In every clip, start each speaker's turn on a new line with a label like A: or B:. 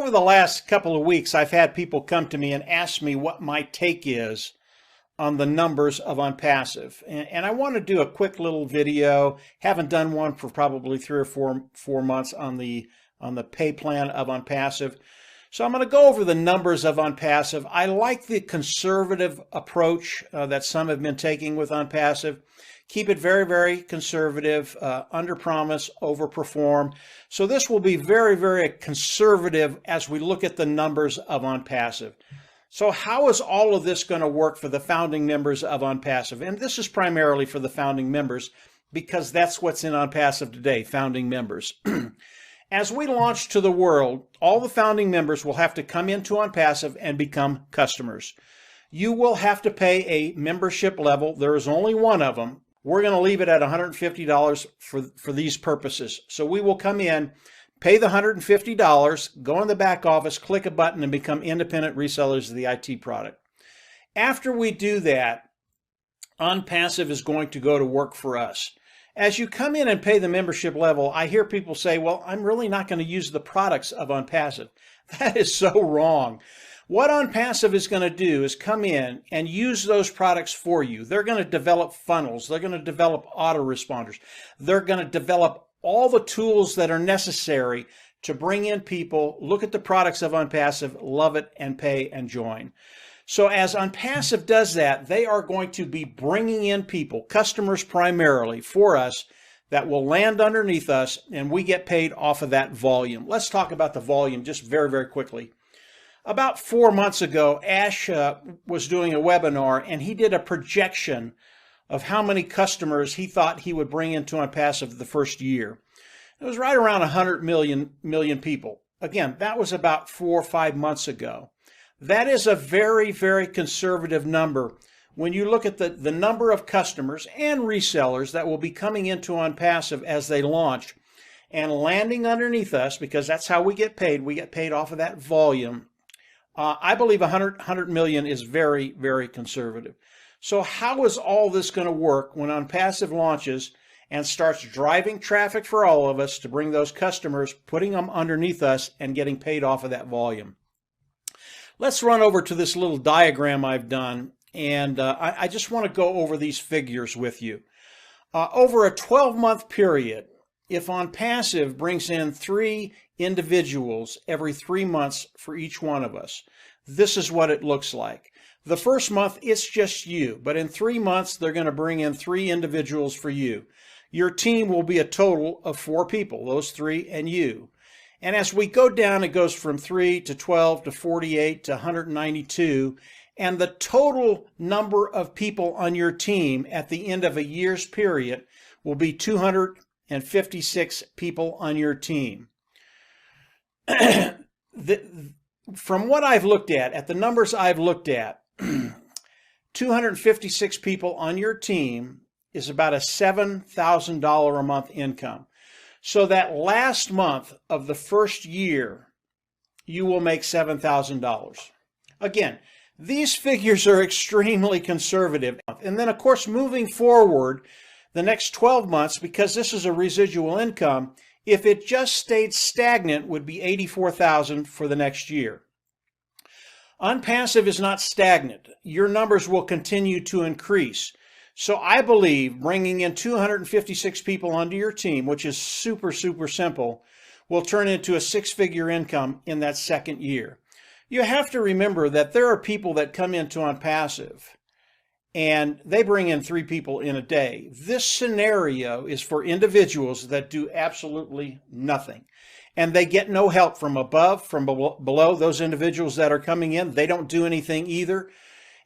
A: over the last couple of weeks, I've had people come to me and ask me what my take is on the numbers of OnPassive. And I want to do a quick little video. Haven't done one for probably 3 or 4 months on the pay plan of OnPassive. So I'm going to go over the numbers of OnPassive. I like the conservative approach that some have been taking with OnPassive. Keep it very, very conservative, under promise, over perform. So this will be very, very conservative as we look at the numbers of OnPassive. So how is all of this going to work for the founding members of OnPassive? And this is primarily for the founding members because that's what's in OnPassive today, founding members. As we launch to the world, all the founding members will have to come into OnPassive and become customers. You will have to pay a membership level. There is only one of them. We're going to leave it at $150 for these purposes. So we will come in, pay the $150, go in the back office, click a button, and become independent resellers of the IT product. After we do that, OnPassive is going to go to work for us. As you come in and pay the membership level, I hear people say, well, I'm really not going to use the products of OnPassive. That is so wrong. What OnPassive is going to do is come in and use those products for you. They're going to develop funnels. They're going to develop autoresponders. They're going to develop all the tools that are necessary to bring in people, look at the products of OnPassive, love it, and pay and join. So as OnPassive does that, they are going to be bringing in people, customers primarily, for us that will land underneath us, and we get paid off of that volume. Let's talk about the volume just very, very quickly. About 4 months ago, Ash was doing a webinar, and he did a projection of how many customers he thought he would bring into OnPassive the first year. It was right around 100 million people. Again, that was about 4 or 5 months ago. That is a very, very conservative number when you look at the number of customers and resellers that will be coming into OnPassive as they launch and landing underneath us, because that's how we get paid. We get paid off of that volume. I believe 100 million is very, very conservative. So how is all this going to work when OnPassive launches and starts driving traffic for all of us to bring those customers, putting them underneath us and getting paid off of that volume? Let's run over to this little diagram I've done, and I just want to go over these figures with you. Over a 12-month period, if OnPassive brings in 3 individuals every 3 months for each one of us, this is what it looks like. The first month, it's just you, but in 3 months, they're going to bring in 3 individuals for you. Your team will be a total of 4 people, those 3 and you. And as we go down, it goes from 3 to 12 to 48 to 192, and the total number of people on your team at the end of a year's period will be 256 people on your team. From what I've looked at the numbers I've looked at, 256 people on your team is about a $7,000 a month income. So that last month of the first year, you will make $7,000. Again, these figures are extremely conservative. And then, of course, moving forward, the next 12 months, because this is a residual income, if it just stayed stagnant, would be $84,000 for the next year. OnPassive is not stagnant. Your numbers will continue to increase. So I believe bringing in 256 people onto your team, which is super, super simple, will turn into a 6-figure income in that second year. You have to remember that there are people that come into OnPassive and they bring in 3 people in a day. This scenario is for individuals that do absolutely nothing. And they get no help from above, from below. Those individuals that are coming in, they don't do anything either.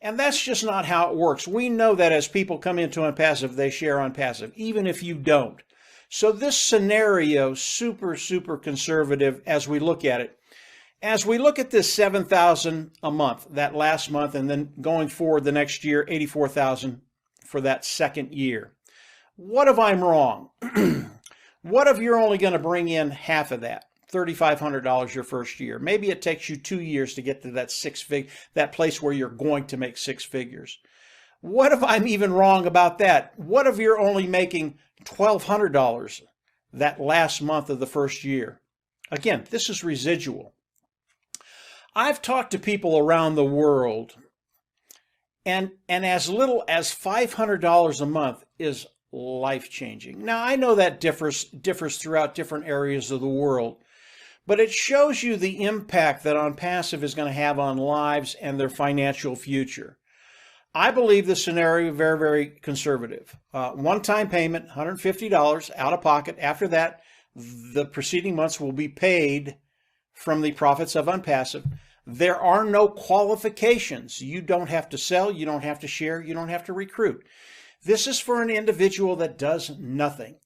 A: And that's just not how it works. We know that as people come into OnPassive, they share OnPassive, even if you don't. So this scenario, super, super conservative as we look at it. As we look at this $7,000 a month, that last month, and then going forward the next year, $84,000 for that second year. What if I'm wrong? What if you're only going to bring in half of that? $3,500 your first year. Maybe it takes you 2 years to get to that place where you're going to make 6 figures. What if I'm even wrong about that? What if you're only making $1,200 that last month of the first year? Again, this is residual. I've talked to people around the world, and as little as $500 a month is life-changing. Now, I know that differs throughout different areas of the world, but it shows you the impact that OnPassive is going to have on lives and their financial future. I believe the scenario is very, very conservative. One-time payment, $150 out of pocket. After that, the preceding months will be paid from the profits of OnPassive. There are no qualifications. You don't have to sell, you don't have to share, you don't have to recruit. This is for an individual that does nothing.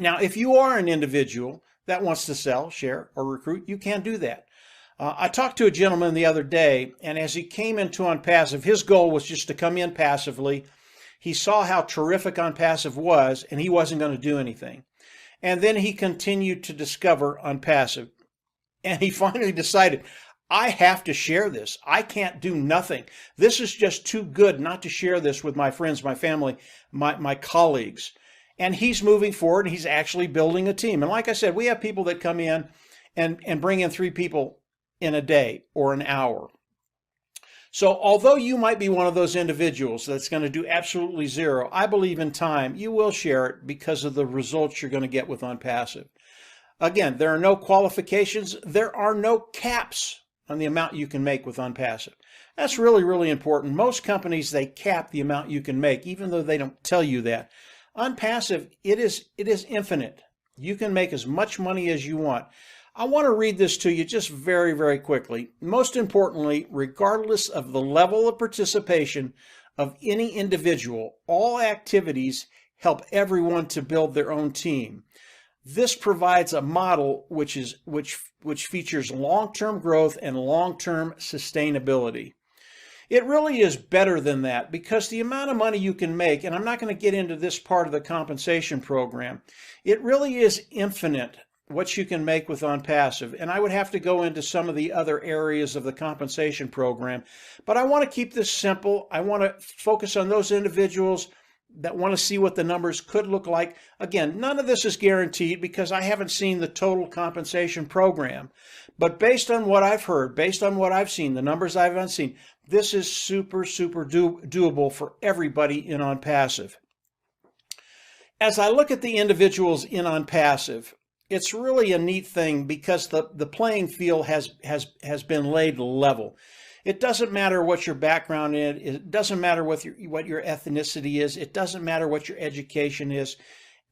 A: Now, if you are an individual that wants to sell, share, or recruit, you can do that. I talked to a gentleman the other day, and as he came into OnPassive, his goal was just to come in passively. He saw how terrific OnPassive was, and he wasn't going to do anything. And then he continued to discover OnPassive. And he finally decided, I have to share this. I can't do nothing. This is just too good not to share this with my friends, my family, my colleagues. And he's moving forward, and he's actually building a team. And like I said, we have people that come in and bring in 3 people in a day or an hour. So although you might be one of those individuals that's going to do absolutely zero, I believe in time you will share it because of the results you're going to get with OnPassive. Again, there are no qualifications. There are no caps on the amount you can make with OnPassive. That's really, really important. Most companies, they cap the amount you can make, even though they don't tell you that. OnPassive, it is infinite. You can make as much money as you want. I want to read this to you just very, very quickly. Most importantly, regardless of the level of participation of any individual, all activities help everyone to build their own team. This provides a model which features long-term growth and long-term sustainability. It really is better than that because the amount of money you can make, and I'm not going to get into this part of the compensation program, it really is infinite what you can make with OnPassive. And I would have to go into some of the other areas of the compensation program, but I want to keep this simple. I want to focus on those individuals that want to see what the numbers could look like. Again, none of this is guaranteed because I haven't seen the total compensation program. But based on what I've heard, based on what I've seen, the numbers I've seen, this is super, super doable for everybody in OnPassive. As I look at the individuals in OnPassive, it's really a neat thing because the playing field has been laid level. It doesn't matter what your background is. It doesn't matter what your ethnicity is. It doesn't matter what your education is.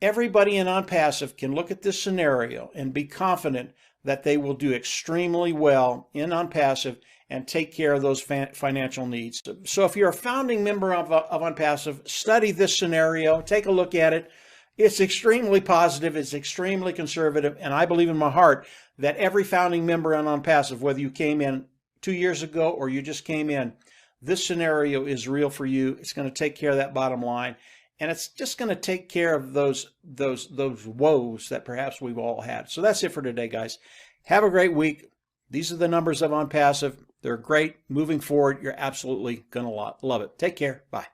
A: Everybody in OnPassive can look at this scenario and be confident that they will do extremely well in OnPassive and take care of those financial needs. So if you're a founding member of OnPassive, study this scenario, take a look at it. It's extremely positive, it's extremely conservative, and I believe in my heart that every founding member on OnPassive, whether you came in 2 years ago or you just came in, this scenario is real for you. It's going to take care of that bottom line, and it's just going to take care of those woes that perhaps we've all had. So that's it for today, guys. Have a great week. These are the numbers of OnPassive. They're great. Moving forward, you're absolutely going to love it. Take care. Bye.